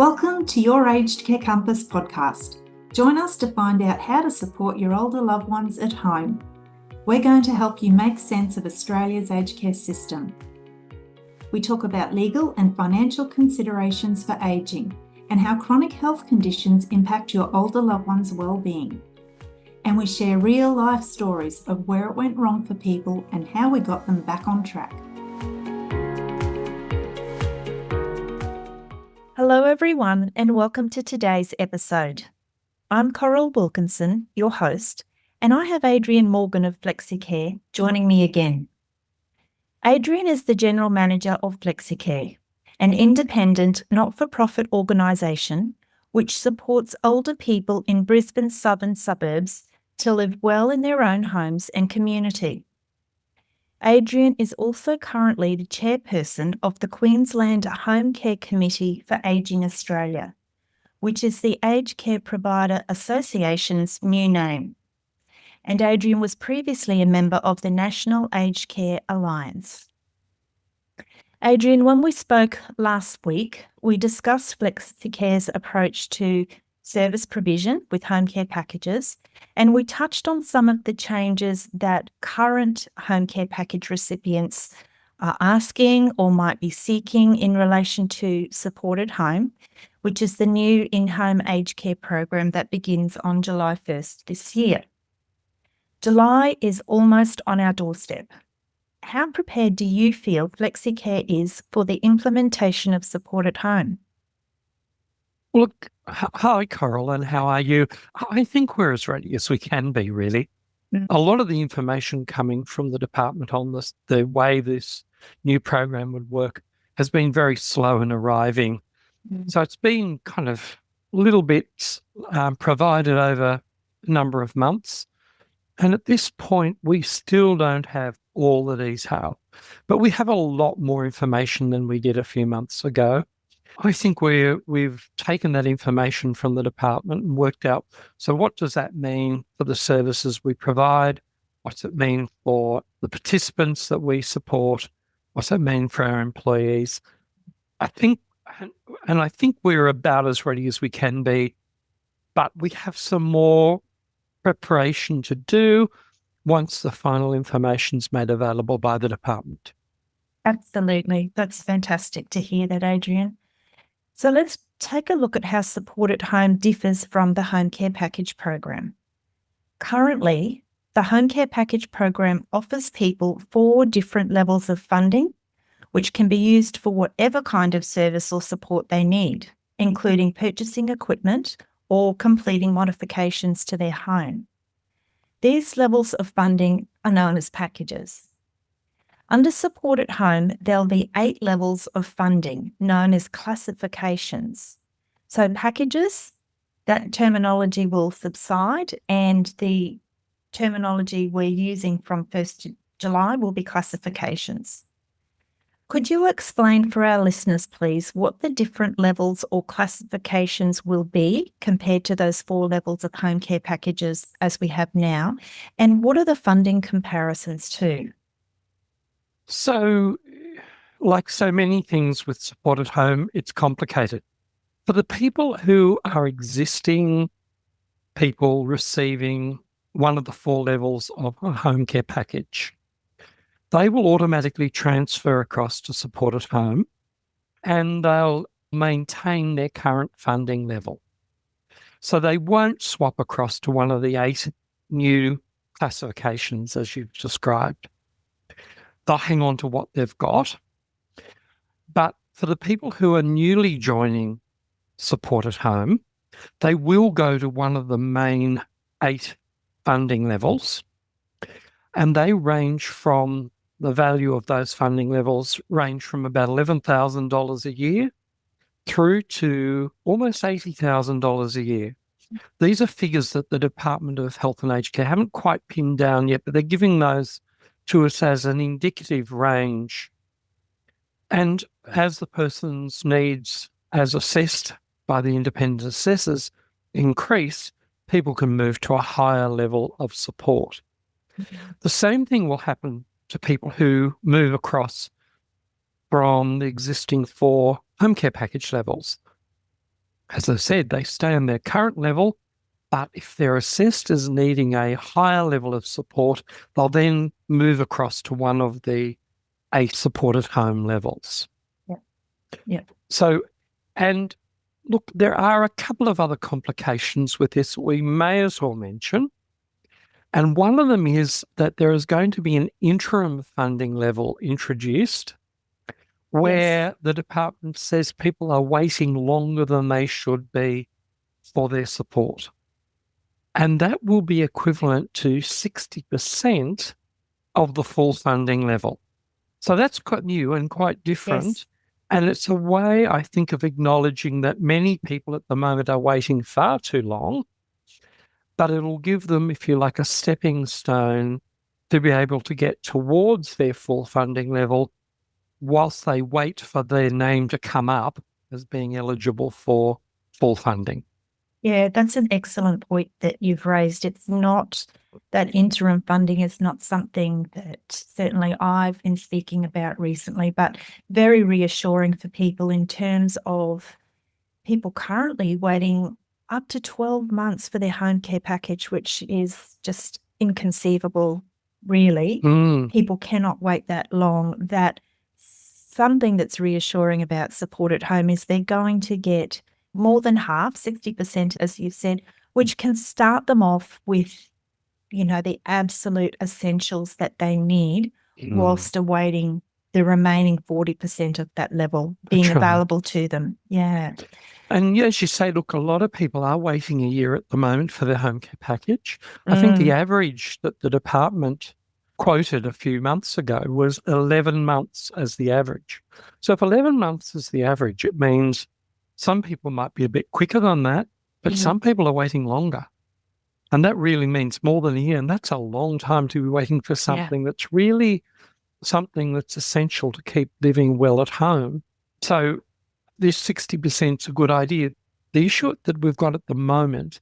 Welcome to your Aged Care Compass podcast. Join us to find out how to support your older loved ones at home. We're going to help you make sense of Australia's aged care system. We talk about legal and financial considerations for ageing and how chronic health conditions impact your older loved ones' well-being. And we share real-life stories of where it went wrong for people and how we got them back on track. Hello everyone and welcome to today's episode. I'm Coral Wilkinson, your host, and I have Adrian Morgan of Flexi Care joining me again. Adrian is the General Manager of Flexi Care, an independent, not-for-profit organisation which supports older people in Brisbane's southern suburbs to live well in their own homes and community. Adrian is also currently the chairperson of the Queensland Home Care Committee for Ageing Australia, which is the Aged Care Provider Association's new name. And Adrian was previously a member of the National Aged Care Alliance. Adrian, when we spoke last week, we discussed Flexi Care's approach to service provision with home care packages, and we touched on some of the changes that current home care package recipients are asking or might be seeking in relation to supported home, which is the new in-home aged care program that begins on July 1st this year. July is almost on our doorstep. How prepared do you feel Flexi Care is for the implementation of supported home? Look, hi, Coral, and how are you? I think we're as ready as we can be, really. A lot of the information coming from the department on this, the way this new program would work, has been very slow in arriving. So it's been kind of little bits provided over a number of months. And at this point, we still don't have all the detail, but we have a lot more information than we did a few months ago. I think we've taken that information from the department and worked out, so what does that mean for the services we provide? What's it mean for the participants that we support? What's it mean for our employees? I think we're about as ready as we can be, but we have some more preparation to do once the final information is made available by the department. Absolutely. That's fantastic to hear that, Adrian. So let's take a look at how supported home differs from the home care package program. Currently, the home care package program offers people 4 different levels of funding, which can be used for whatever kind of service or support they need, including purchasing equipment or completing modifications to their home. These levels of funding are known as packages. Under supported home, there'll be 8 levels of funding known as classifications. So packages, that terminology will subside, and the terminology we're using from 1st July will be classifications. Could you explain for our listeners, please, what the different levels or classifications will be compared to those 4 levels of home care packages as we have now, and what are the funding comparisons too? So, like so many things with supported home, it's complicated. For the people who are existing people receiving one of the 4 levels of a home care package, they will automatically transfer across to supported home and they'll maintain their current funding level. So they won't swap across to one of the 8 new classifications as you've described. They'll hang on to what they've got. But for the people who are newly joining supported home, they will go to one of the main 8 funding levels, and they range from the value of those funding levels range from about $11,000 a year through to almost $80,000 a year. These are figures that the Department of Health and Aged Care haven't quite pinned down yet, but they're giving those to us as an indicative range. And as the person's needs, as assessed by the independent assessors, increase, people can move to a higher level of support. The same thing will happen to people who move across from the existing 4 home care package levels. as I said, they stay on their current level, but if they're assessed as needing a higher level of support, they'll then move across to one of the 8 supported home levels. Yeah. So, and look, there are a couple of other complications with this we may as well mention. And one of them is that there is going to be an interim funding level introduced where the department says people are waiting longer than they should be for their support. And that will be equivalent to 60% of the full funding level. So that's quite new and quite different. Yes. And it's a way, I think, of acknowledging that many people at the moment are waiting far too long, but it'll give them, if you like, a stepping stone to be able to get towards their full funding level whilst they wait for their name to come up as being eligible for full funding. Yeah, that's an excellent point that you've raised. It's not that interim funding is not something that certainly I've been speaking about recently, but very reassuring for people in terms of people currently waiting up to 12 months for their home care package, which is just inconceivable, really. People cannot wait that long. That something that's reassuring about support at home is they're going to get more than half, 60%, as you said, which can start them off with, the absolute essentials that they need whilst awaiting the remaining 40% of that level being available to them. Yeah. And as you say, look, a lot of people are waiting a year at the moment for their home care package. I think the average that the department quoted a few months ago was 11 months as the average. So if 11 months is the average, it means some people might be a bit quicker than that, but some people are waiting longer. And that really means more than a year. And that's a long time to be waiting for something that's really something that's essential to keep living well at home. So this 60% is a good idea. The issue that we've got at the moment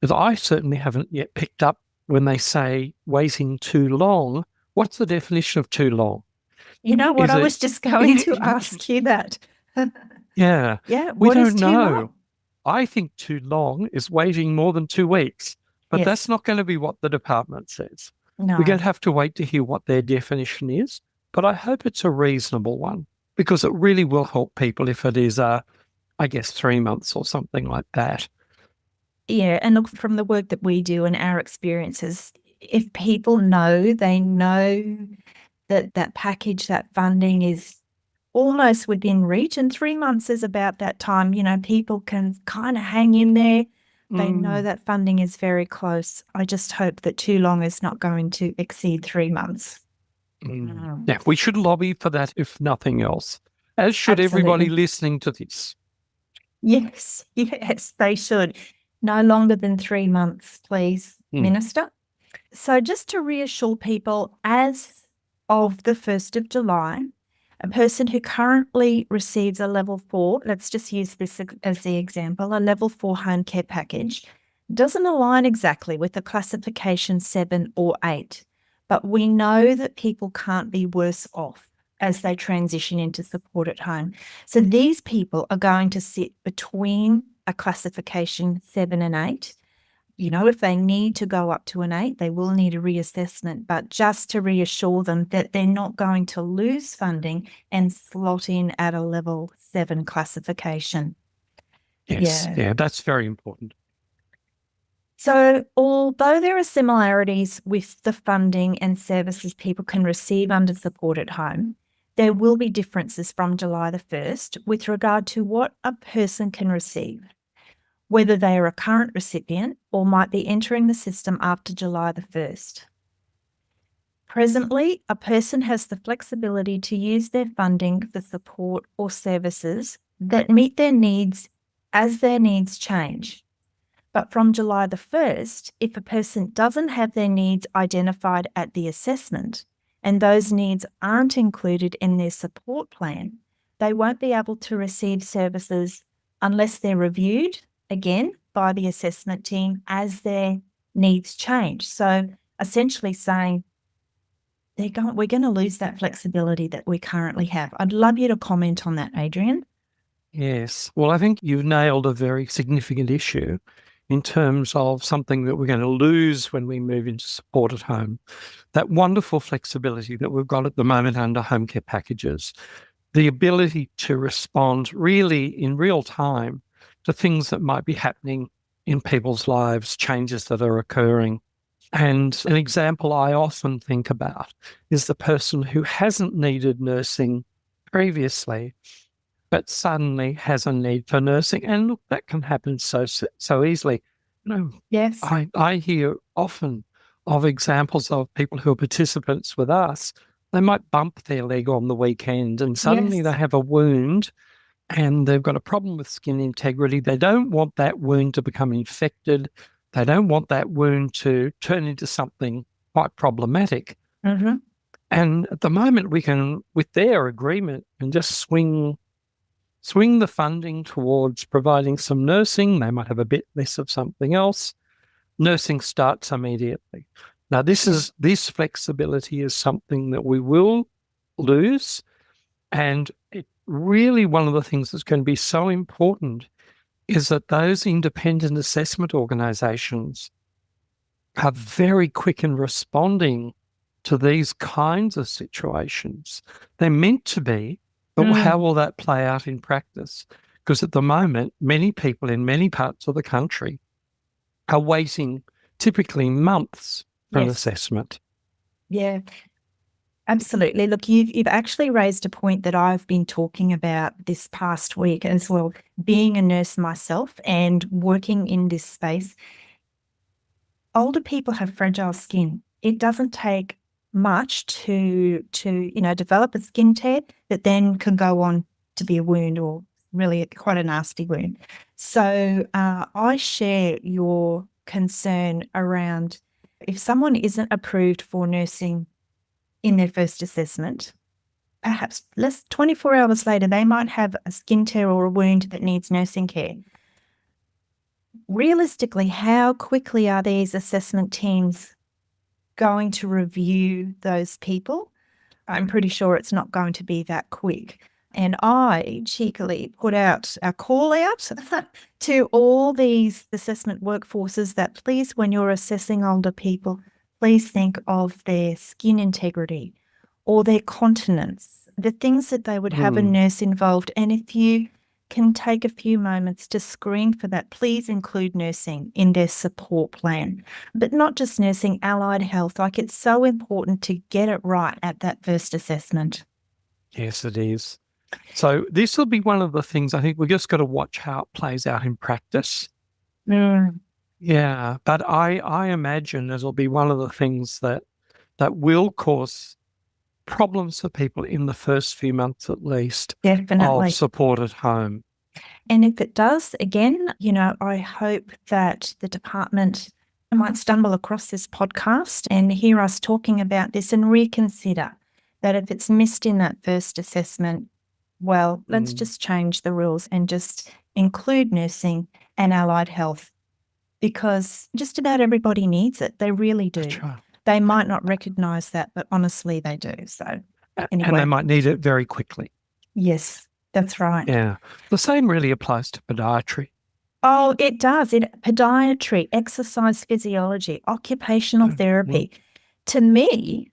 is I certainly haven't yet picked up when they say waiting too long. What's the definition of too long? You know what? I was just going to ask you that. Yeah. Yeah. We What don't is too know. long? I think too long is waiting more than 2 weeks, but that's not going to be what the department says. No. We're going to have to wait to hear what their definition is, but I hope it's a reasonable one because it really will help people if it is, 3 months or something like that. Yeah, and look, from the work that we do and our experiences, if people know, they know that that package, that funding is almost within reach, and 3 months is about that time, people can kind of hang in there. They know that funding is very close. I just hope that too long is not going to exceed 3 months. Yeah, we should lobby for that if nothing else, as should everybody listening to this. Yes, they should. No longer than 3 months, please, Minister. So just to reassure people, as of the 1st of July, a person who currently receives a level 4, let's just use this as the example, a level 4 home care package, doesn't align exactly with the classification 7 or 8, but we know that people can't be worse off as they transition into support at home. So these people are going to sit between a classification 7 and 8. If they need to go up to an 8, they will need a reassessment, but just to reassure them that they're not going to lose funding and slot in at a level 7 classification. Yes, yeah, that's very important. So although there are similarities with the funding and services people can receive under support at home, there will be differences from July the 1st with regard to what a person can receive, whether they are a current recipient or might be entering the system after July the 1st. Presently, a person has the flexibility to use their funding for support or services that meet their needs as their needs change. But from July the 1st, if a person doesn't have their needs identified at the assessment and those needs aren't included in their support plan, they won't be able to receive services unless they're reviewed again by the assessment team as their needs change. So essentially saying we're going to lose that flexibility that we currently have. I'd love you to comment on that, Adrian. Yes. Well, I think you've nailed a very significant issue in terms of something that we're going to lose when we move into support at home. That wonderful flexibility that we've got at the moment under home care packages, the ability to respond really in real time to things that might be happening in people's lives, changes that are occurring. And an example I often think about is the person who hasn't needed nursing previously, but suddenly has a need for nursing. And look, that can happen so easily. You know, Yes. I hear often of examples of people who are participants with us. They might bump their leg on the weekend and suddenly Yes. they have a wound and they've got a problem with skin integrity. They don't want that wound to become infected. They don't want that wound to turn into something quite problematic. Mm-hmm. And at the moment, we can, with their agreement, can just swing the funding towards providing some nursing. They might have a bit less of something else. Nursing starts immediately. Now, this flexibility is something that we will lose, and it really, one of the things that's going to be so important is that those independent assessment organisations are very quick in responding to these kinds of situations. They're meant to be, but how will that play out in practice? Because at the moment, many people in many parts of the country are waiting typically months for an Yes. assessment. Yeah, absolutely. Look, you've actually raised a point that I've been talking about this past week as well. Being a nurse myself and working in this space, older people have fragile skin. It doesn't take much to develop a skin tear that then can go on to be a wound, or really quite a nasty wound. So I share your concern around if someone isn't approved for nursing in their first assessment, perhaps less 24 hours later, they might have a skin tear or a wound that needs nursing care. Realistically, how quickly are these assessment teams going to review those people? I'm pretty sure it's not going to be that quick. And I cheekily put out a call out to all these assessment workforces that please, when you're assessing older people, please think of their skin integrity or their continence, the things that they would have a nurse involved. And if you can take a few moments to screen for that, please include nursing in their support plan. But not just nursing, allied health. Like, it's so important to get it right at that first assessment. Yes, it is. So this will be one of the things I think we've just got to watch how it plays out in practice. Yeah, but I imagine it'll be one of the things that will cause problems for people in the first few months at least Definitely. of support at home. And if it does, again, I hope that the department might stumble across this podcast and hear us talking about this and reconsider that if it's missed in that first assessment, well, let's just change the rules and just include nursing and allied health, because just about everybody needs it. They really do. That's right. They might not recognise that, but honestly, they do. So anyway. And they might need it very quickly. Yes, that's right. Yeah. The same really applies to podiatry. Oh, it does. Podiatry, exercise physiology, occupational therapy. To me,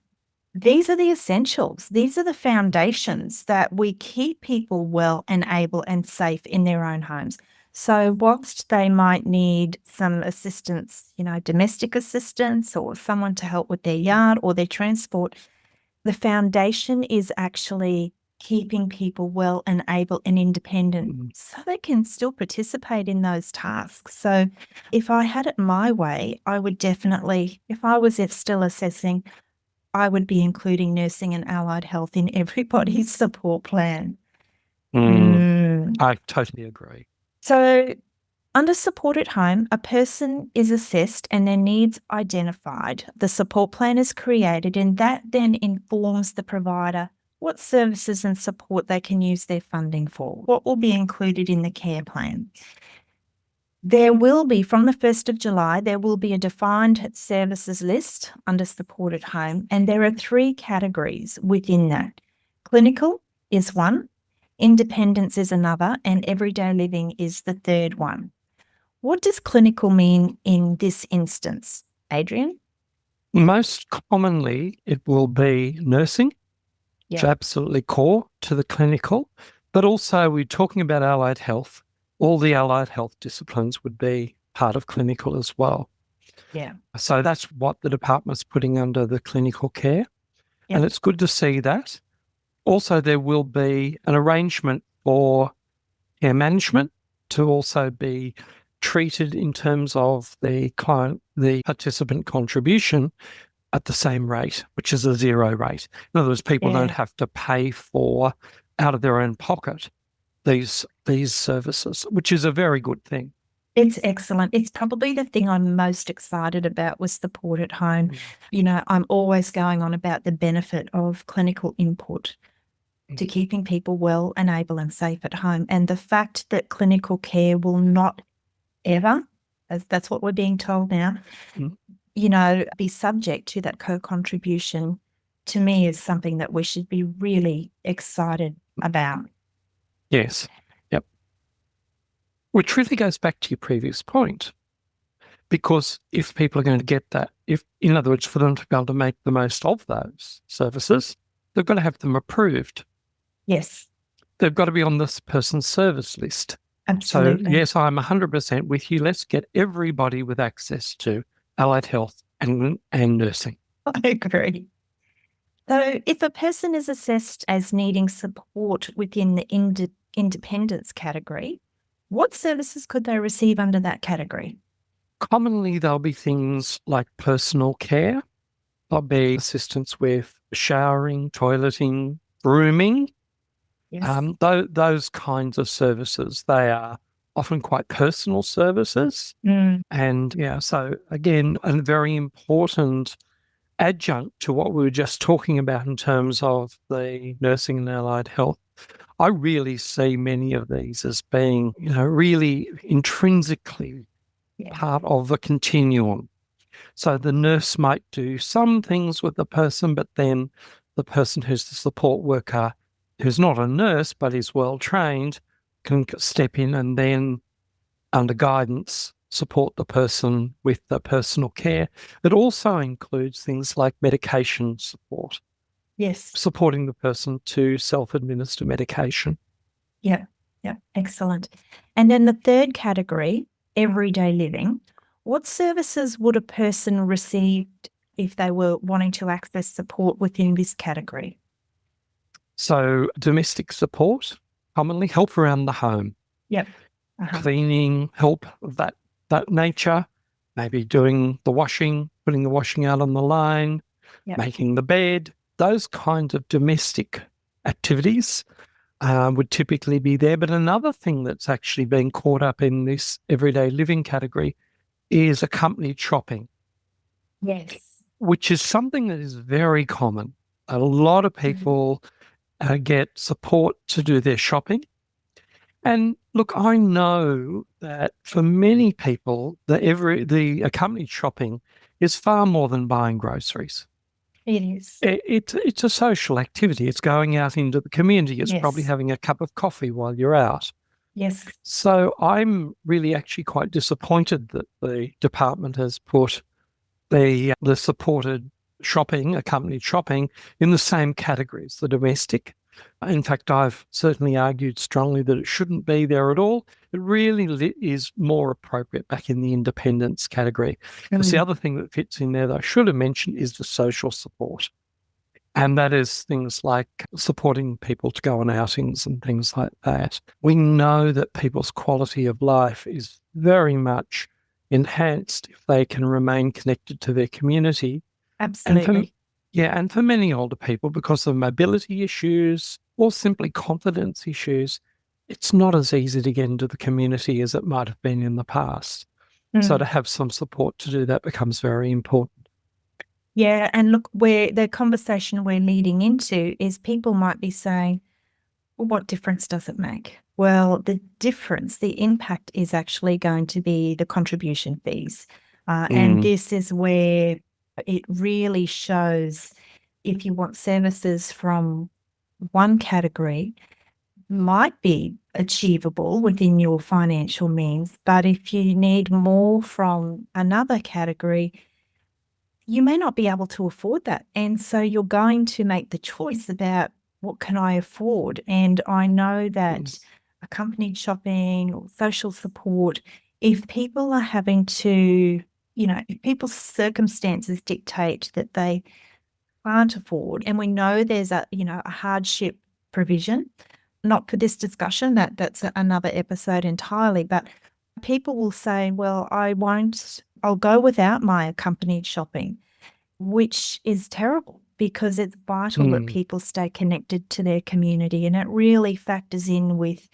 these are the essentials. These are the foundations that we keep people well and able and safe in their own homes. So whilst they might need some assistance, domestic assistance or someone to help with their yard or their transport, the foundation is actually keeping people well and able and independent so they can still participate in those tasks. So if I had it my way, I would definitely, if I was still assessing, I would be including nursing and allied health in everybody's support plan. I totally agree. So under support at home, a person is assessed and their needs identified. The support plan is created, and that then informs the provider what services and support they can use their funding for, what will be included in the care plan. There will be, from the 1st of July, there will be a defined services list under support at home, and there are 3 categories within that. Clinical is one, independence is another, and everyday living is the third one. What does clinical mean in this instance, Adrian? Most commonly, it will be nursing, which is absolutely core to the clinical, but also we're talking about allied health. All the allied health disciplines would be part of clinical as well. Yeah. So that's what the department's putting under the clinical care. Yep. And it's good to see that. Also, there will be an arrangement for care management to also be treated in terms of the participant contribution at the same rate, which is a zero rate. In other words, people don't have to pay for out of their own pocket these services, which is a very good thing. It's excellent. It's probably the thing I'm most excited about with support at home. You know, I'm always going on about the benefit of clinical input to keeping people well and able and safe at home. And the fact that clinical care will not ever, as that's what we're being told now, you know, be subject to that co-contribution, to me is something that we should be really excited about. Yes. Yep. Which really goes back to your previous point, because if people are going to get that, if, in other words, for them to be able to make the most of those services, they've got to have them approved. Yes. They've got to be on this person's service list. Absolutely. So, yes, I'm 100% with you. Let's get everybody with access to allied health and nursing. I agree. So if a person is assessed as needing support within the independence category, what services could they receive under that category? Commonly, there'll be things like personal care. There'll be assistance with showering, toileting, grooming. Yes. Those kinds of services, they are often quite personal services. And so again, a very important adjunct to what we were just talking about in terms of the nursing and allied health. I really see many of these as being, you know, really intrinsically part of the continuum. So the nurse might do some things with the person, but then the person who's the support worker, who's not a nurse but is well trained, can step in and then, under guidance, support the person with the personal care. It also includes things like medication support. Yes. Supporting the person to self-administer medication. Yeah. Excellent. And then the third category, everyday living. What services would a person receive if they were wanting to access support within this category? So domestic support, commonly help around the home. Yep. Cleaning, help of that nature, maybe doing the washing, putting the washing out on the line, making the bed. Those kinds of domestic activities would typically be there. But another thing that's actually been caught up in this everyday living category is accompanied shopping. Yes. Which is something that is very common. A lot of people get support to do their shopping. And look, I know that for many people, the accompanied shopping is far more than buying groceries. It is. It's a social activity. It's going out into the community. It's probably having a cup of coffee while you're out. Yes. So I'm really actually quite disappointed that the department has put the supported shopping, accompanied shopping, in the same category as the domestic. In fact, I've certainly argued strongly that it shouldn't be there at all. It really is more appropriate back in the independence category. Because the other thing that fits in there that I should have mentioned is the social support. And that is things like supporting people to go on outings and things like that. We know that people's quality of life is very much enhanced if they can remain connected to their community. Absolutely. And for many older people, because of mobility issues or simply confidence issues, it's not as easy to get into the community as it might have been in the past. So to have some support to do that becomes very important. Yeah, and look, where the conversation we're leading into is people might be saying, well, what difference does it make? Well, the difference, the impact is actually going to be the contribution fees. And this is where it really shows if you want services from one category, might be achievable within your financial means, but if you need more from another category, you may not be able to afford that. And so you're going to make the choice about what can I afford? And I know that accompanied shopping or social support, if people are having to, if people's circumstances dictate that they can't afford, and we know there's a hardship provision, not for this discussion, that's another episode entirely, but people will say, well, I'll go without my accompanied shopping, which is terrible because it's vital that people stay connected to their community, and it really factors in with,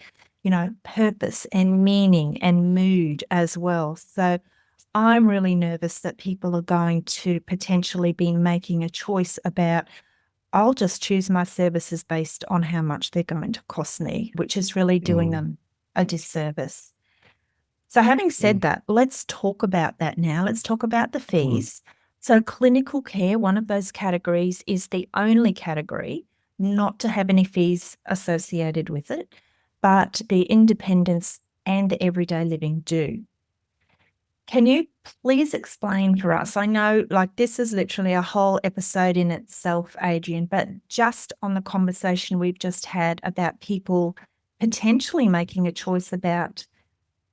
purpose and meaning and mood as well. So I'm really nervous that people are going to potentially be making a choice about, I'll just choose my services based on how much they're going to cost me, which is really doing them a disservice. So having said that, let's talk about that now. Let's talk about the fees. So clinical care, one of those categories, is the only category not to have any fees associated with it, but the independence and the everyday living do. Can you please explain for us? I know this is literally a whole episode in itself, Adrian, but just on the conversation we've just had about people potentially making a choice about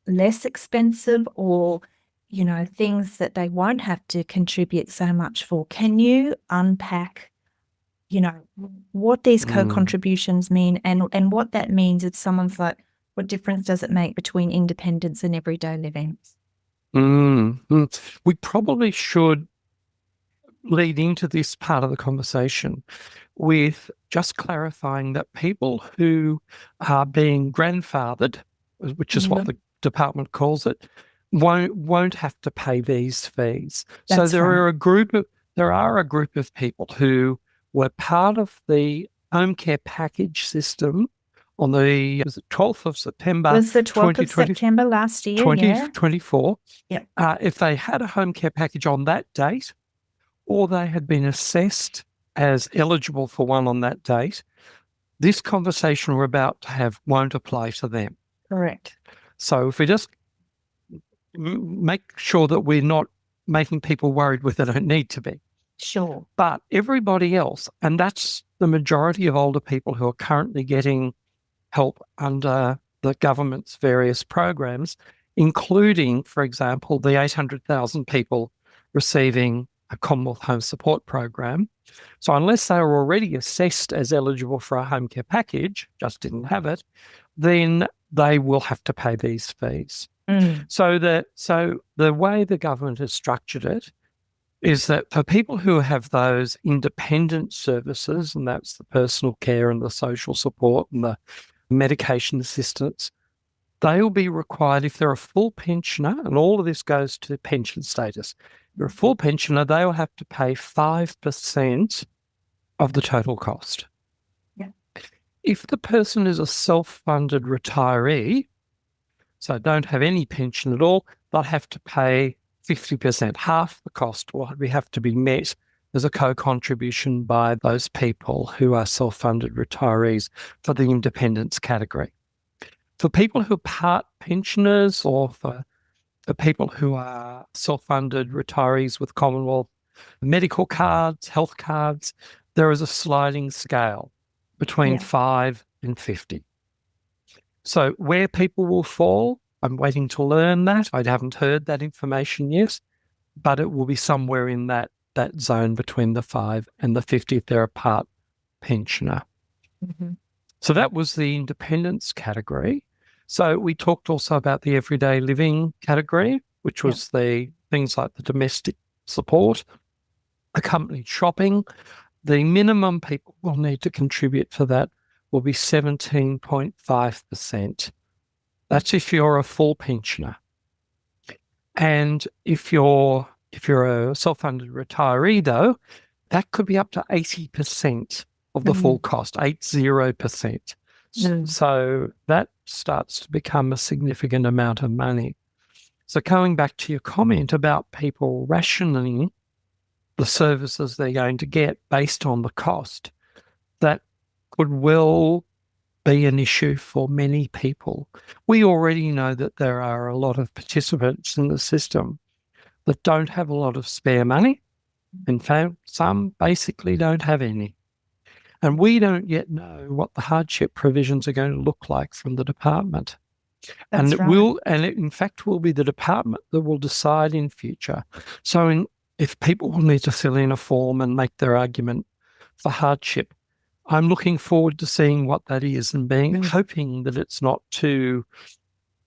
less expensive or, things that they won't have to contribute so much for. Can you unpack, what these co-contributions mean and what that means if someone's like, what difference does it make between independence and everyday living? We probably should lead into this part of the conversation with just clarifying that people who are being grandfathered, which is what the department calls it, won't have to pay these fees. So there are a group of people who were part of the home care package system on the 12th of September. It was the 12th of September last year, 2024. Yep. If they had a home care package on that date, or they had been assessed as eligible for one on that date, this conversation we're about to have won't apply to them. Correct. So if we just make sure that we're not making people worried with it, don't need to be. Sure. But everybody else, and that's the majority of older people who are currently getting help under the government's various programs, including, for example, the 800,000 people receiving a Commonwealth Home Support Program. So unless they were already assessed as eligible for a home care package, just didn't have it, then they will have to pay these fees. So the way the government has structured it is that for people who have those independent services, and that's the personal care and the social support and the medication assistance, they will be required, if they're a full pensioner, and all of this goes to pension status, if you're a full pensioner, they will have to pay 5% of the total cost. Yeah. If the person is a self-funded retiree, so don't have any pension at all, they'll have to pay 50%. Half the cost will have to be met as a co-contribution by those people who are self-funded retirees for the independence category. For people who are part pensioners, or for people who are self-funded retirees with Commonwealth medical cards, health cards, there is a sliding scale between 5 and 50. So where people will fall, I'm waiting to learn that. I haven't heard that information yet, but it will be somewhere in that zone between the 5 and the 50 if they're a part pensioner. So that was the independence category. So we talked also about the everyday living category, which was the things like the domestic support, accompanied shopping. The minimum people will need to contribute for that will be 17.5%. That's if you're a full pensioner. And if you're a self-funded retiree, though, that could be up to 80% of the full cost, 80%. So that starts to become a significant amount of money. So going back to your comment about people rationing the services they're going to get based on the cost, that could well be an issue for many people. We already know that there are a lot of participants in the system that don't have a lot of spare money. In fact, some basically don't have any. And we don't yet know what the hardship provisions are going to look like from the department. That's In fact will be the department that will decide in future. So if people will need to fill in a form and make their argument for hardship, I'm looking forward to seeing what that is and hoping that it's not too,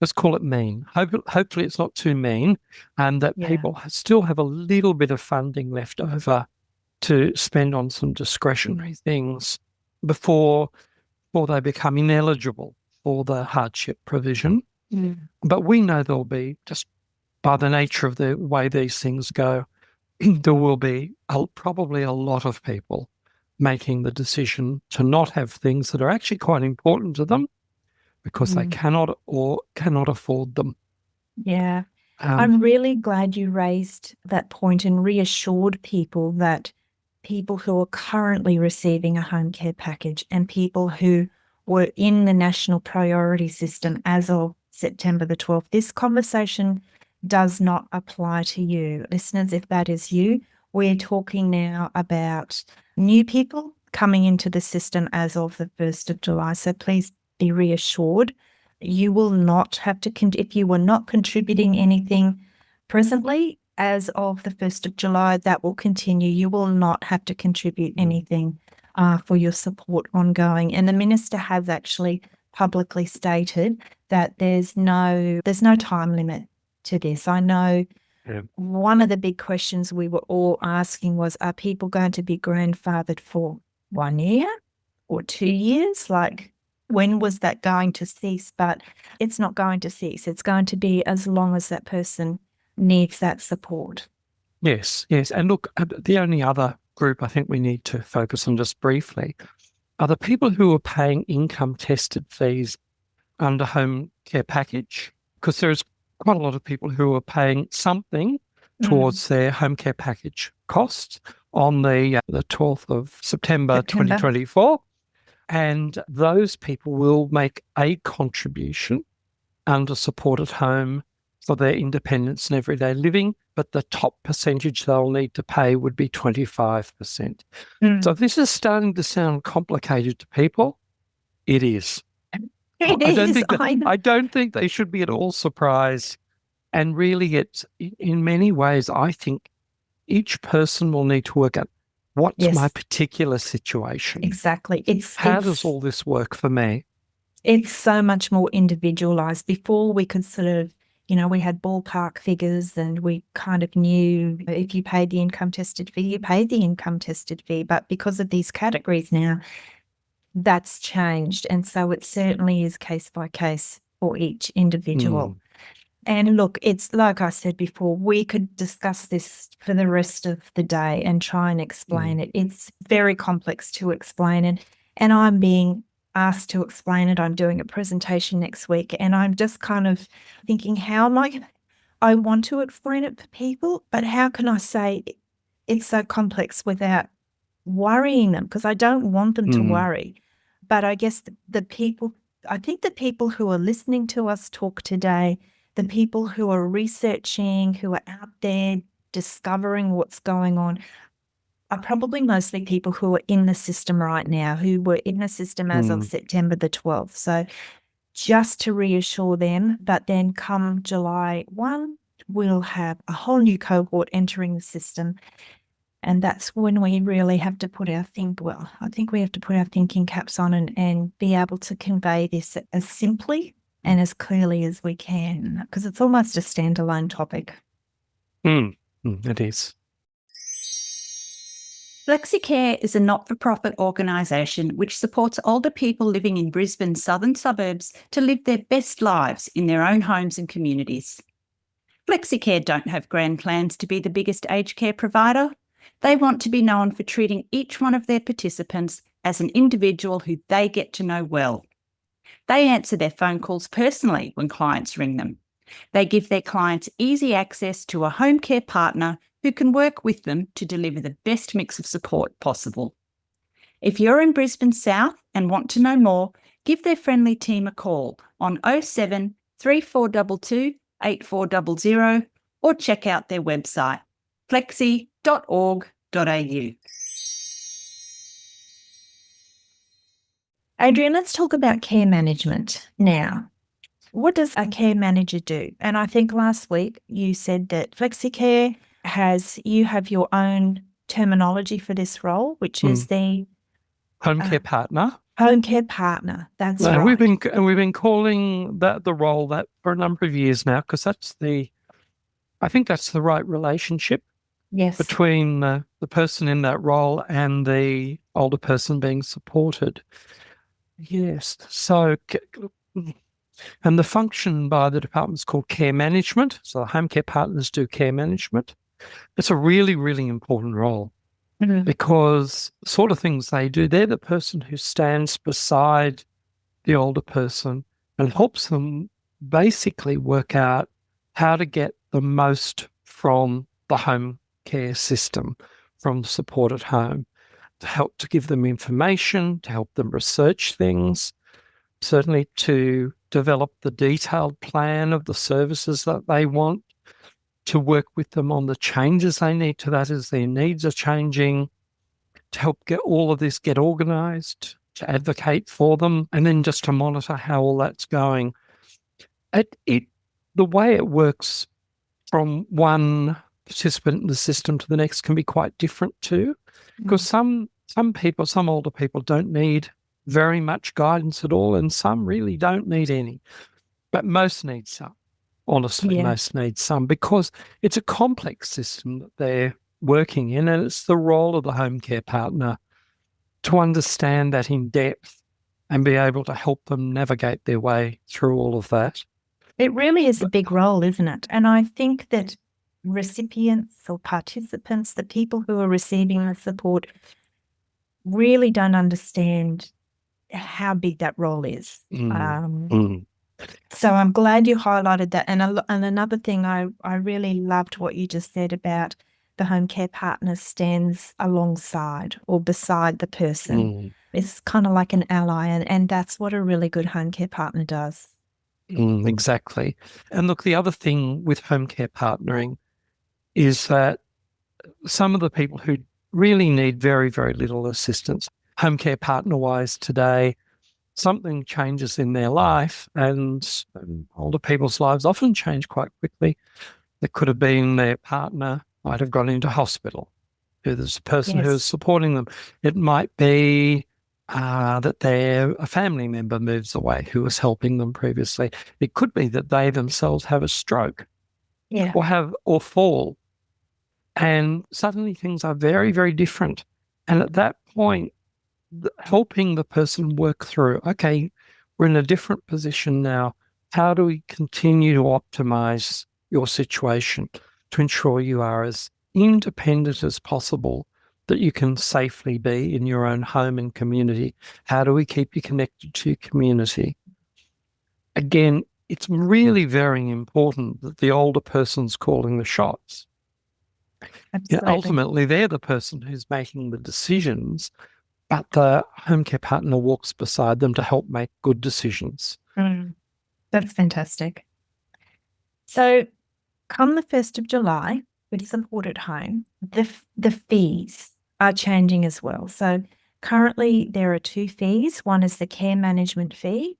let's call it mean. Hopefully it's not too mean, and that people still have a little bit of funding left over to spend on some discretionary things before they become ineligible for the hardship provision. But we know there'll be, just by the nature of the way these things go, there will be probably a lot of people making the decision to not have things that are actually quite important to them because they cannot afford them. Yeah. I'm really glad you raised that point and reassured people that people who are currently receiving a home care package and people who were in the national priority system as of September the 12th, this conversation does not apply to you. Listeners, if that is you, we're talking now about new people coming into the system as of the 1st of July. So please be reassured. You will not have to, if you were not contributing anything presently, as of the 1st of July, that will continue. You will not have to contribute anything for your support ongoing. And the Minister has actually publicly stated that there's no time limit to this. I know one of the big questions we were all asking was, are people going to be grandfathered for 1 year or 2 years? Like, when was that going to cease? But it's not going to cease. It's going to be as long as that person needs that support. Yes. And look, the only other group I think we need to focus on just briefly are the people who are paying income-tested fees under home care package, because there's quite a lot of people who are paying something towards their home care package costs on the 12th of September 2024. And those people will make a contribution under support at home for their independence and everyday living, but the top percentage they'll need to pay would be 25%. So if this is starting to sound complicated to people, it is. I don't think they should be at all surprised. And really, it's in many ways, I think each person will need to work out what's my particular situation. Exactly. How does all this work for me? It's so much more individualized. Before we could sort of, we had ballpark figures and we kind of knew if you paid the income tested fee, you paid the income tested fee. But because of these categories now, that's changed. And so it certainly is case by case for each individual. And look, it's like I said before, we could discuss this for the rest of the day and try and explain it. It's very complex to explain it. And I'm being asked to explain it. I'm doing a presentation next week and I'm just kind of thinking, how am I want to explain it for people, but how can I say it's so complex without worrying them? Because I don't want them to worry. But I guess the people who are listening to us talk today, the people who are researching, who are out there discovering what's going on, are probably mostly people who are in the system right now, who were in the system as of September the 12th. So just to reassure them, but then come July 1, we'll have a whole new cohort entering the system. And that's when we really have to put our thinking caps on and be able to convey this as simply and as clearly as we can, because it's almost a standalone topic. It is. Flexi Care is a not-for-profit organisation which supports older people living in Brisbane's southern suburbs to live their best lives in their own homes and communities. Flexi Care don't have grand plans to be the biggest aged care provider. They want to be known for treating each one of their participants as an individual who they get to know well. They answer their phone calls personally when clients ring them. They give their clients easy access to a home care partner who can work with them to deliver the best mix of support possible. If you're in Brisbane South and want to know more, give their friendly team a call on 07 3422 8400 or check out their website flexi.org.au. Adrian, let's talk about care management now. What does a care manager do? And I think last week you said that Flexi Care you have your own terminology for this role, which is the Home care partner. home care partner. That's No, right. we've been calling that the role that for a number of years now, because I think that's the right relationship Yes. between the person in that role and the older person being supported. Yes. So, and the function by the department is called care management. So the home care partners do care management. It's a really, really important role because the sort of things they do, they're the person who stands beside the older person and helps them basically work out how to get the most from the home care system, from the support at home, to give them information, to help them research things, certainly to develop the detailed plan of the services that they want, to work with them on the changes they need to that as their needs are changing, to help get all of this get organised, to advocate for them, and then just to monitor how all that's going. The way it works from one participant in the system to the next can be quite different too, because some older people don't need very much guidance at all, and some really don't need any, but most need some. Honestly, most need some, because it's a complex system that they're working in, and it's the role of the home care partner to understand that in depth and be able to help them navigate their way through all of that. It really is a big role, isn't it? And I think that recipients or participants, the people who are receiving the support, really don't understand how big that role is. So I'm glad you highlighted that. And another thing, I really loved what you just said about the home care partner stands alongside or beside the person. It's kind of like an ally, and that's what a really good home care partner does. Exactly. And look, the other thing with home care partnering is that some of the people who really need very, very little assistance, home care partner-wise today, something changes in their life, and older people's lives often change quite quickly. It could have been their partner might have gone into hospital, there's a person who is supporting them. It might be that a family member moves away who was helping them previously. It could be that they themselves have a stroke or fall, and suddenly things are very, very different. And at that point, helping the person work through, okay, we're in a different position now. How do we continue to optimize your situation to ensure you are as independent as possible, that you can safely be in your own home and community? How do we keep you connected to your community? Again, it's really very important that the older person's calling the shots. Absolutely. Ultimately, they're the person who's making the decisions, but the home care partner walks beside them to help make good decisions. That's fantastic. So come the 1st of July, with support at home, the fees are changing as well. So currently there are 2 fees. One is the care management fee,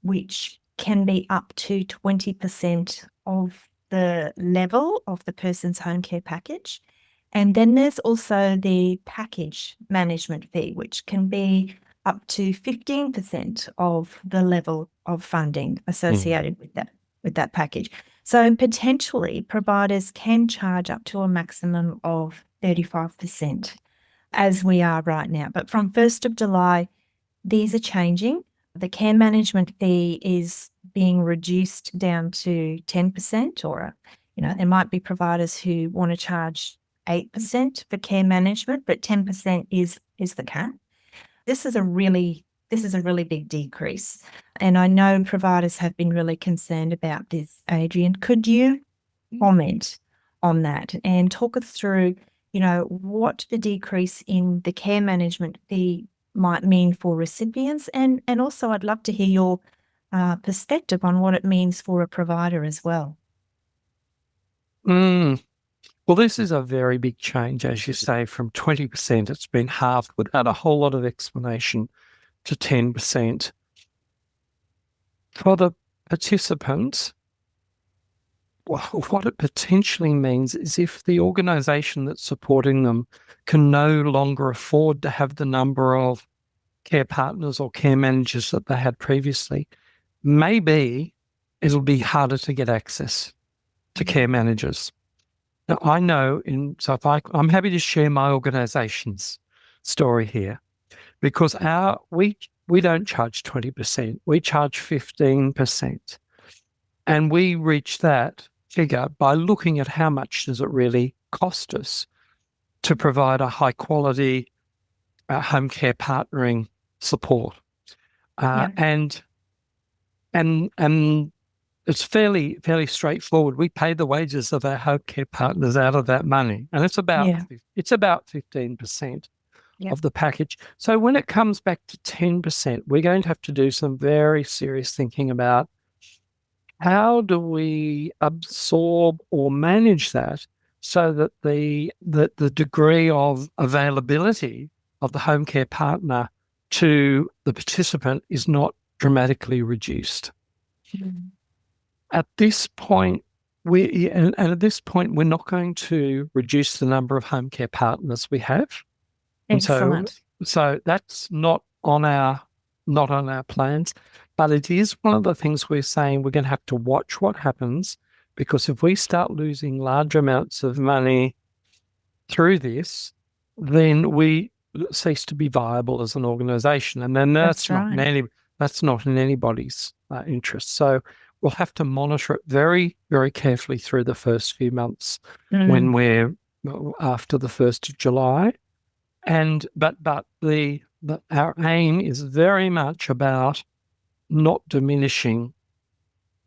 which can be up to 20% of the level of the person's home care package. And then there's also the package management fee, which can be up to 15% of the level of funding associated with that package. So potentially providers can charge up to a maximum of 35% as we are right now. But from 1st of July, these are changing. The care management fee is being reduced down to 10%, or, there might be providers who want to charge 8% for care management, but 10% is the cap. This is a really big decrease. And I know providers have been really concerned about this. Adrian, could you comment on that and talk us through, what the decrease in the care management fee might mean for recipients, and also I'd love to hear your perspective on what it means for a provider as well. Well, this is a very big change, as you say, from 20%, it's been halved without a whole lot of explanation, to 10%. For the participants, what it potentially means is if the organisation that's supporting them can no longer afford to have the number of care partners or care managers that they had previously, maybe it'll be harder to get access to care managers. Now, I know, I'm happy to share my organisation's story here, because we don't charge 20%, we charge 15%. And we reach that figure by looking at how much does it really cost us to provide a high quality home care partnering support. And it's fairly straightforward. We pay the wages of our home care partners out of that money, and it's about 15% of the package. So when it comes back to 10%, we're going to have to do some very serious thinking about how do we absorb or manage that so that the degree of availability of the home care partner to the participant is not dramatically reduced. At this point, we're not going to reduce the number of home care partners we have. Excellent. So that's not on our plans, but it is one of the things we're saying we're going to have to watch what happens, because if we start losing large amounts of money through this, then we cease to be viable as an organisation, and then that's not in anybody's interest. So we'll have to monitor it very, very carefully through the first few months when we're after the 1st of July. But our aim is very much about not diminishing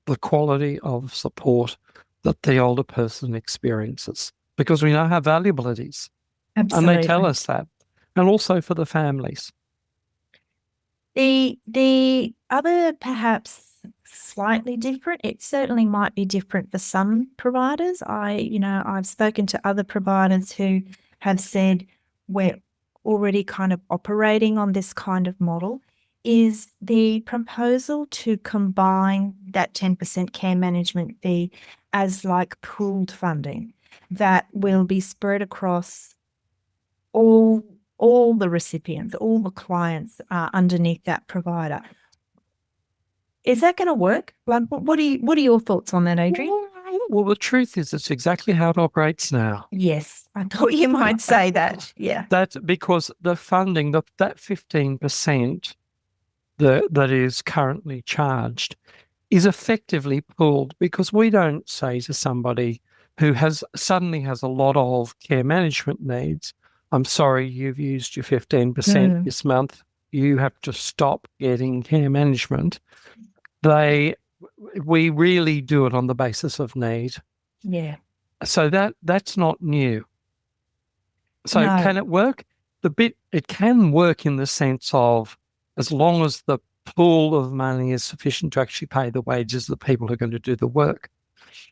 the quality of support that the older person experiences, because we know how valuable it is. Absolutely. And they tell us that. And also for the families. The other, perhaps slightly different, it certainly might be different for some providers. I've spoken to other providers who have said we're already kind of operating on this kind of model, is the proposal to combine that 10% care management fee as like pooled funding that will be spread across all the recipients, all the clients underneath that provider. Is that going to work? Like, what are your thoughts on that, Adrian? Well, the truth is, it's exactly how it operates now. Yes, I thought you might say that. Yeah, that's because the funding, that 15% that is currently charged, is effectively pooled, because we don't say to somebody who suddenly has a lot of care management needs, I'm sorry, you've used your 15% this month, you have to stop getting care management. We really do it on the basis of need. Yeah. So that's not new. So Can it work? It can work in the sense of, as long as the pool of money is sufficient to actually pay the wages of the people who are going to do the work.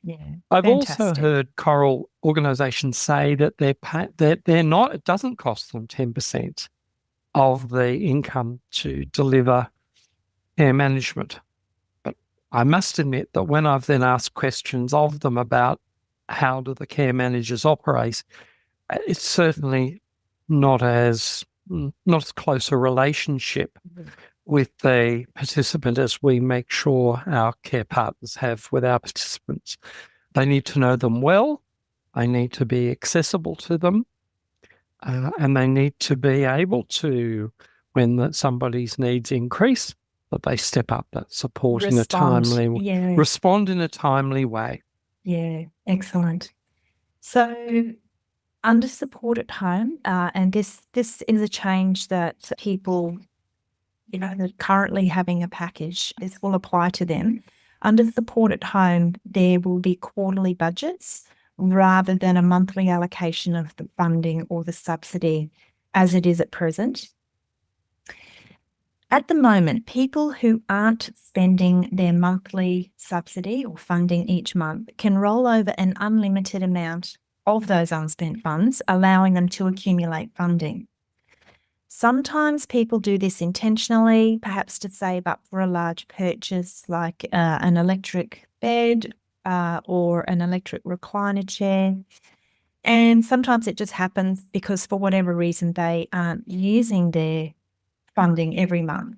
Yeah. I've also heard Coral organisations say that they're not, it doesn't cost them 10% of the income to deliver care management. But I must admit that when I've then asked questions of them about how do the care managers operate, it's certainly not as close a relationship with the participant as we make sure our care partners have with our participants. They need to know them well, they need to be accessible to them, and they need to be able to, when somebody's needs increase, that they step up that support respond in a timely way. Yeah, excellent. So under support at home, and this is a change that people, that currently having a package, this will apply to them. Under support at home, there will be quarterly budgets rather than a monthly allocation of the funding or the subsidy as it is at present. At the moment, people who aren't spending their monthly subsidy or funding each month can roll over an unlimited amount of those unspent funds, allowing them to accumulate funding. Sometimes people do this intentionally, perhaps to save up for a large purchase like an electric bed or an electric recliner chair. And sometimes it just happens because for whatever reason they aren't using their funding every month.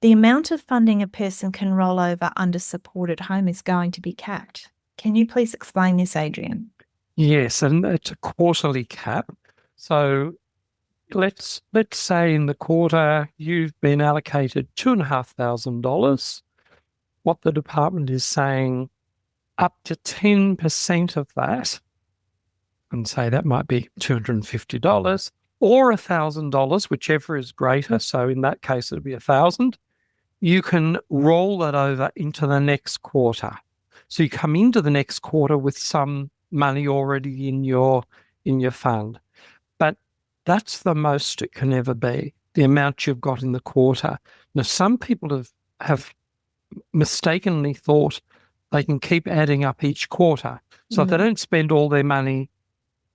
The amount of funding a person can roll over under supported home is going to be capped. Can you please explain this, Adrian? Yes, and it's a quarterly cap. So let's say in the quarter you've been allocated $2,500. What the department is saying, up to 10% of that, and say that might be $250 or $1,000, whichever is greater. So in that case, it'll be $1,000. You can roll that over into the next quarter. So you come into the next quarter with some money already in your fund. But that's the most it can ever be, the amount you've got in the quarter. Now, some people have mistakenly thought they can keep adding up each quarter. So if they don't spend all their money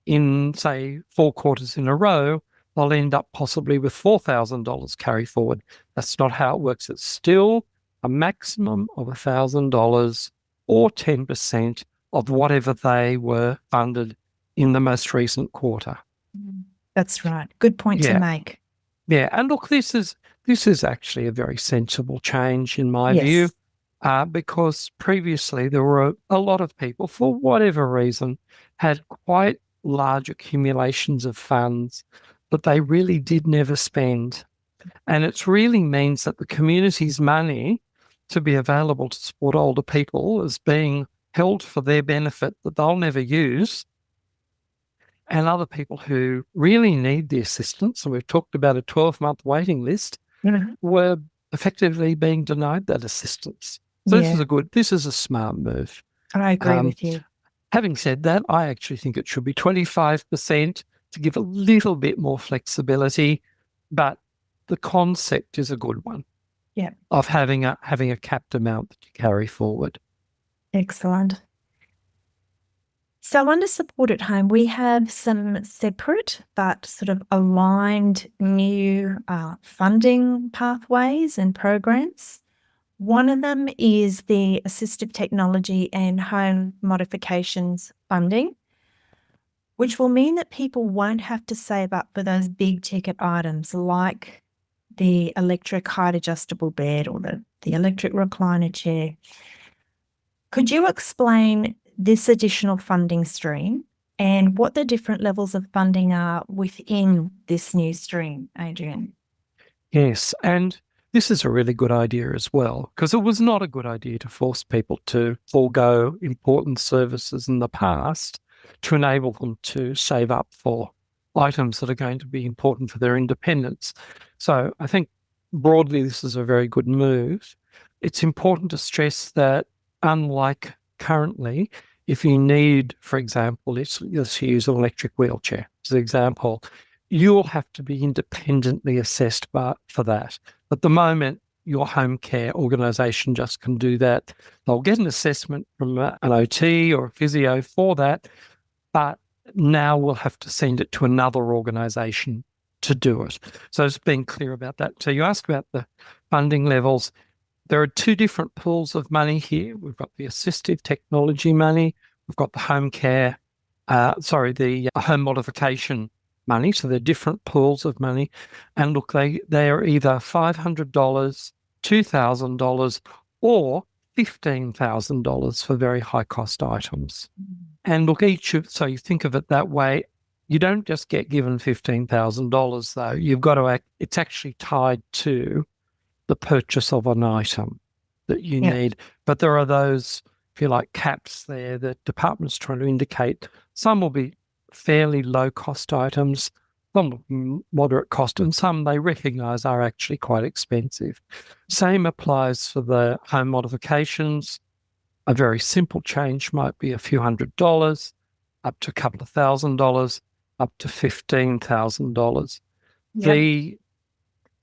in, say, 4 quarters in a row, they'll end up possibly with $4,000 carry forward. That's not how it works. It's still a maximum of $1,000 or 10% of whatever they were funded in the most recent quarter. That's right. Good point to make. Yeah, and look, this is actually a very sensible change in my view, because previously there were a lot of people, for whatever reason, had quite large accumulations of funds that they really did never spend. And it really means that the community's money to be available to support older people is being held for their benefit that they'll never use. And other people who really need the assistance, and we've talked about a 12-month waiting list, were effectively being denied that assistance. So this is a smart move. I agree with you. Having said that, I actually think it should be 25% to give a little bit more flexibility, but the concept is a good one. Yeah. Of having a capped amount that you carry forward. Excellent. So under supported home, we have some separate but sort of aligned new funding pathways and programs. One of them is the assistive technology and home modifications funding, which will mean that people won't have to save up for those big ticket items like the electric height adjustable bed or the electric recliner chair. Could you explain this additional funding stream and what the different levels of funding are within this new stream, Adrian? Yes, and this is a really good idea as well, because it was not a good idea to force people to forego important services in the past to enable them to save up for items that are going to be important for their independence. So I think broadly this is a very good move. It's important to stress that unlike currently, if you need, for example, let's use an electric wheelchair as an example, you'll have to be independently assessed for that. At the moment, your home care organisation just can do that. They'll get an assessment from an OT or a physio for that, but now we'll have to send it to another organisation to do it. So just being clear about that. So you ask about the funding levels. There are 2 different pools of money here. We've got the assistive technology money. We've got the home care, the home modification money. So they're different pools of money. And look, they are either $500, $2,000 or $15,000 for very high cost items. And look, so you think of it that way, you don't just get given $15,000 though. You've got to it's actually tied to the purchase of an item that you need. But there are those, if you like, caps there that department's trying to indicate. Some will be fairly low cost items, some will be moderate cost, and some they recognise are actually quite expensive. Same applies for the home modifications. A very simple change might be a few $100s, up to a couple of $1,000, up to $15,000.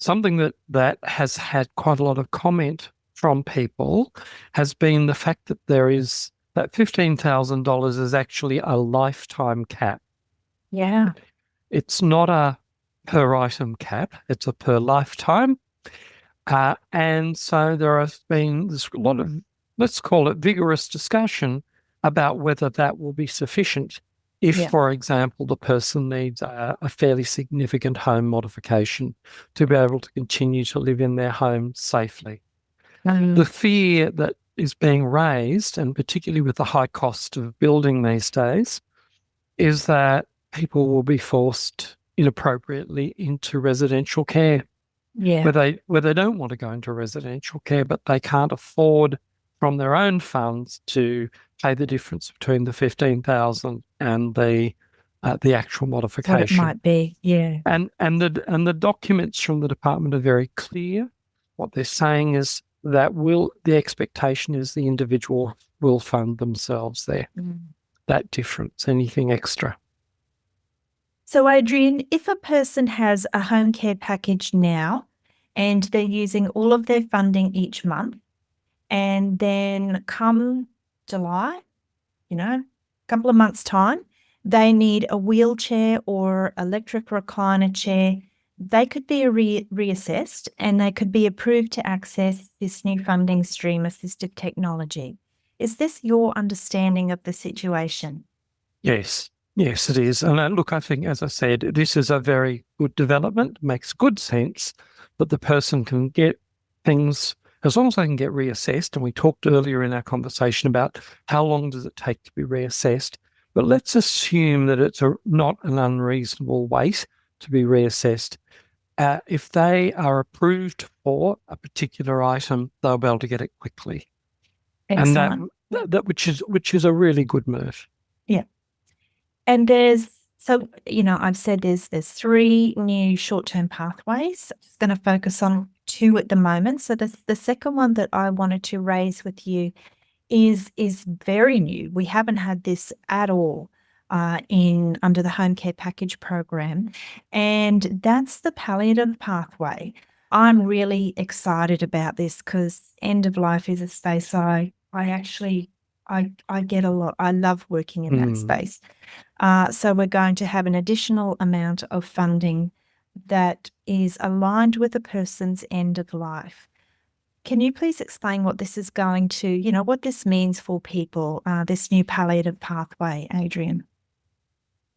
something that has had quite a lot of comment from people has been the fact that that $15,000 is actually a lifetime cap. Yeah. It's not a per item cap, it's a per lifetime. And so there's a lot of, let's call it vigorous discussion about whether that will be sufficient if, Yeah. for example, the person needs a fairly significant home modification to be able to continue to live in their home safely. The fear that is being raised, and particularly with the high cost of building these days, is that people will be forced inappropriately into residential care, Yeah. where they don't want to go into residential care, but they can't afford from their own funds to pay the difference between the 15,000 and the actual modification. What it might be, yeah. And the documents from the department are very clear. What they're saying is that the expectation is the individual will fund themselves there. That difference, anything extra. So, Adrian, if a person has a home care package now and they're using all of their funding each month, and then come July, a couple of months' time, they need a wheelchair or electric recliner chair, they could be reassessed and they could be approved to access this new funding stream, assistive technology. Is this your understanding of the situation? Yes, it is. And look, I think, as I said, this is a very good development, makes good sense that the person can get things, as long as they can get reassessed. And we talked earlier in our conversation about how long does it take to be reassessed. But let's assume that it's not an unreasonable wait to be reassessed. If they are approved for a particular item, they'll be able to get it quickly. Excellent. And that which is a really good move. Yeah. And I've said there's 3 new short-term pathways. I'm just going to focus on 2 at the moment. So the second one that I wanted to raise with you is very new. We haven't had this at all under the home care package program, and that's the palliative pathway. I'm really excited about this because end of life is a space I get a lot. I love working in that space. So we're going to have an additional amount of funding that is aligned with a person's end of life. Can you please explain what this is going to, what this means for people, this new palliative pathway, Adrian?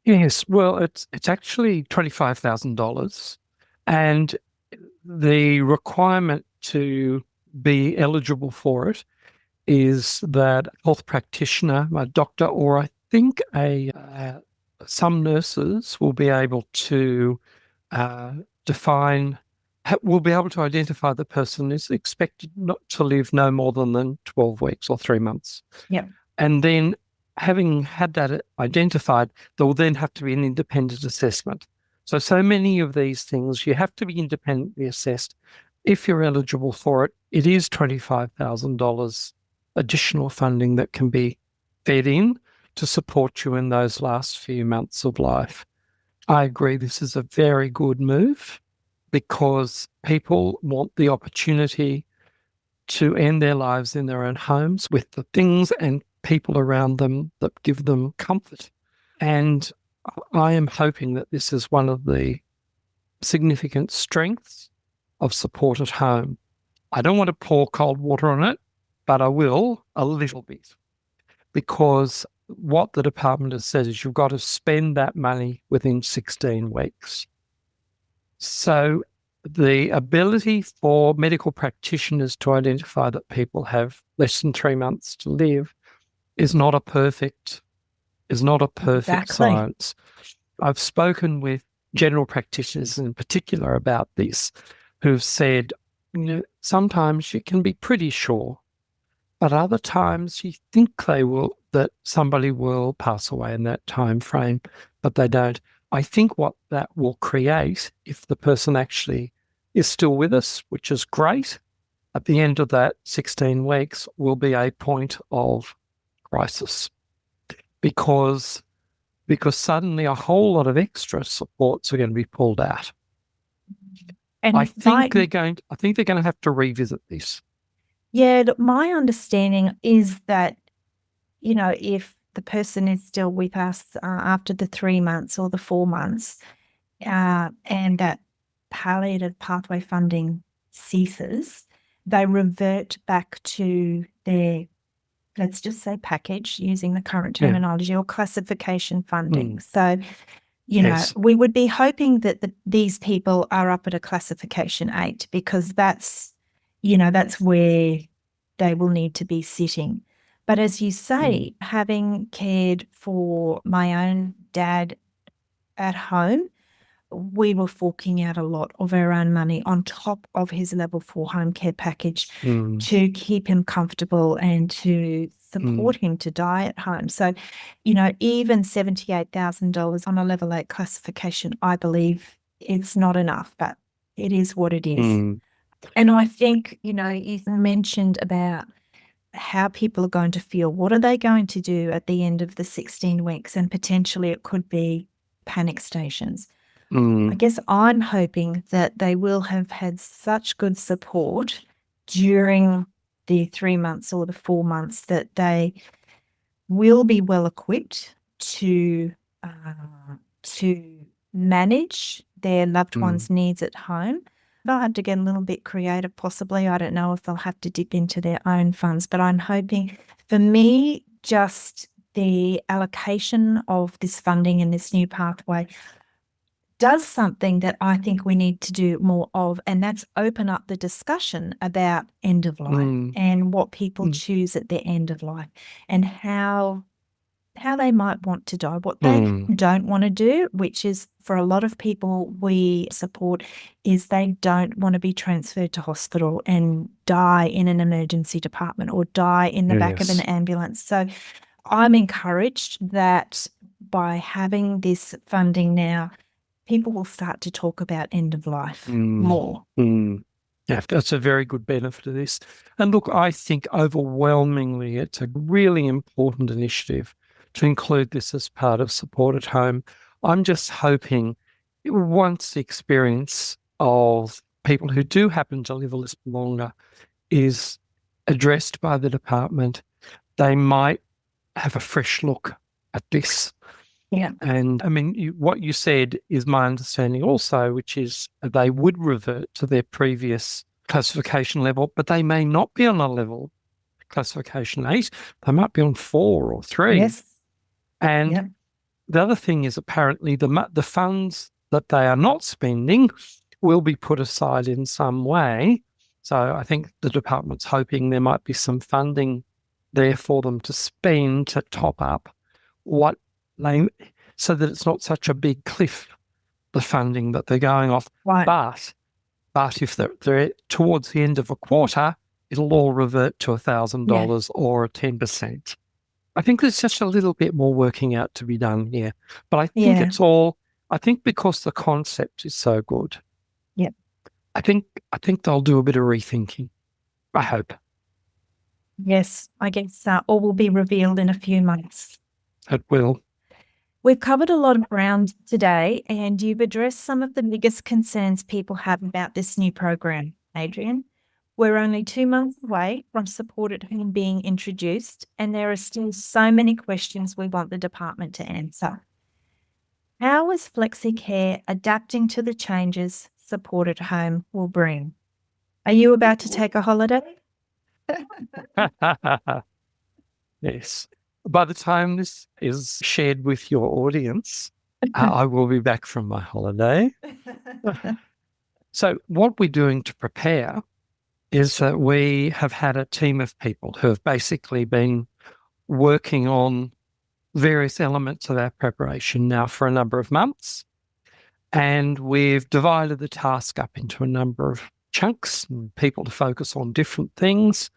Yes, well, it's actually $25,000, and the requirement to be eligible for it is that a health practitioner, a doctor, or I think some nurses will be able to will be able to identify the person is expected not to live no more than 12 weeks or 3 months. Yep. And then having had that identified, there will then have to be an independent assessment. So many of these things, you have to be independently assessed. If you're eligible for it, it is $25,000 additional funding that can be fed in to support you in those last few months of life. I agree this is a very good move because people want the opportunity to end their lives in their own homes with the things and people around them that give them comfort. And I am hoping that this is one of the significant strengths of support at home. I don't want to pour cold water on it, but I will a little bit, because what the department has said is you've got to spend that money within 16 weeks. So the ability for medical practitioners to identify that people have less than 3 months to live is not a perfect Exactly. science. I've spoken with general practitioners in particular about this, who've said, sometimes you can be pretty sure, but other times you think that somebody will pass away in that time frame, but they don't. I think what that will create, if the person actually is still with us, which is great, at the end of that 16 weeks will be a point of crisis, because suddenly a whole lot of extra supports are going to be pulled out. And I think they're going to have to revisit this. Yeah, look, my understanding is that, if the person is still with us after the 3 months or the 4 months, and that palliative pathway funding ceases, they revert back to their, let's just say, package, using the current Yeah. terminology, or classification funding. Mm. So, Yes. we would be hoping that these people are up at a classification 8, because that's where they will need to be sitting. But as you say, having cared for my own dad at home, we were forking out a lot of our own money on top of his level 4 home care package to keep him comfortable and to support him to die at home. So, even $78,000 on a level 8 classification, I believe it's not enough, but it is what it is. And I think, you mentioned about how people are going to feel. What are they going to do at the end of the 16 weeks? And potentially it could be panic stations. I guess I'm hoping that they will have had such good support during the 3 months or the 4 months that they will be well equipped to manage their loved one's needs at home. They'll have to get a little bit creative possibly. I don't know if they'll have to dip into their own funds, but I'm hoping, for me, just the allocation of this funding and this new pathway does something that I think we need to do more of, and that's open up the discussion about end of life and what people choose at their end of life, and how they might want to die, what they don't want to do, which is, for a lot of people we support, is they don't want to be transferred to hospital and die in an emergency department or die in the back of an ambulance. So I'm encouraged that by having this funding now, people will start to talk about end of life more. Yeah, that's a very good benefit of this. And look, I think overwhelmingly it's a really important initiative to include this as part of support at home. I'm just hoping once the experience of people who do happen to live a little longer is addressed by the department, they might have a fresh look at this. Yeah. And I mean, what you said is my understanding also, which is they would revert to their previous classification level, but they may not be on a level classification 8. They might be on 4 or 3. Yes. And the other thing is, apparently the funds that they are not spending will be put aside in some way. So I think the department's hoping there might be some funding there for them to spend to top up what they, so that it's not such a big cliff, the funding that they're going off. Right. But if they're towards the end of a quarter, it'll all revert to $1,000 or 10%. I think there's just a little bit more working out to be done here. But I think it's all, I think because the concept is so good. Yep. I think they'll do a bit of rethinking. I hope. Yes, I guess all will be revealed in a few months. It will. We've covered a lot of ground today, and you've addressed some of the biggest concerns people have about this new program, Adrian. We're only 2 months away from support at home being introduced, and there are still so many questions we want the department to answer. How is Flexi Care adapting to the changes support at home will bring? Are you about to take a holiday? Yes. By the time this is shared with your audience, I will be back from my holiday. So what we're doing to prepare is that we have had a team of people who have basically been working on various elements of our preparation now for a number of months. And we've divided the task up into a number of chunks and people to focus on different things.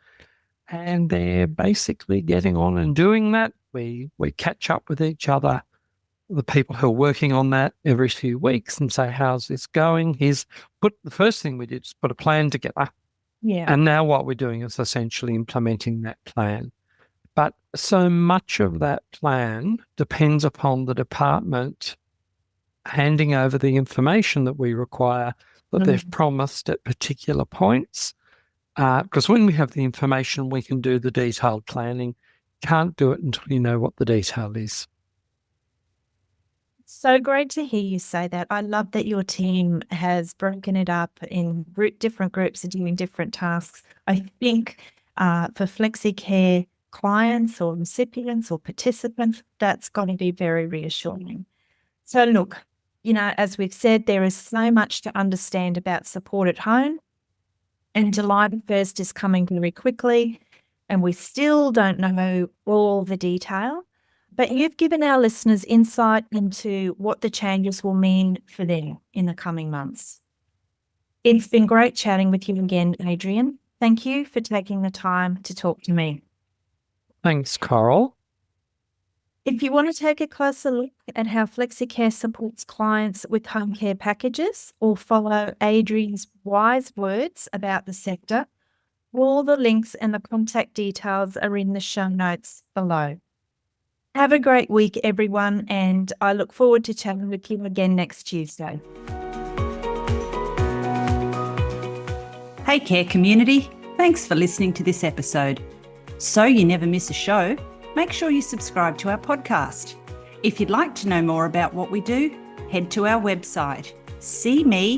And they're basically getting on and doing that. We catch up with each other, the people who are working on that, every few weeks and say, how's this going? The first thing we did is put a plan together. Yeah. And now what we're doing is essentially implementing that plan. But so much of that plan depends upon the department handing over the information that we require that they've promised at particular points. Because when we have the information, we can do the detailed planning. Can't do it until you know what the detail is. So great to hear you say that. I love that your team has broken it up in different groups and doing different tasks. I think for Flexi Care clients or recipients or participants, that's going to be very reassuring. So look, as we've said, there is so much to understand about support at home, and July 1st is coming very quickly, and we still don't know all the detail. But you've given our listeners insight into what the changes will mean for them in the coming months. It's been great chatting with you again, Adrian. Thank you for taking the time to talk to me. Thanks, Coral. If you want to take a closer look at how Flexi Care supports clients with home care packages or follow Adrian's wise words about the sector, all the links and the contact details are in the show notes below. Have a great week, everyone, and I look forward to chatting with you again next Tuesday. Hey Care community, thanks for listening to this episode. So you never miss a show, make sure you subscribe to our podcast. If you'd like to know more about what we do, head to our website, cmeacn.com.au.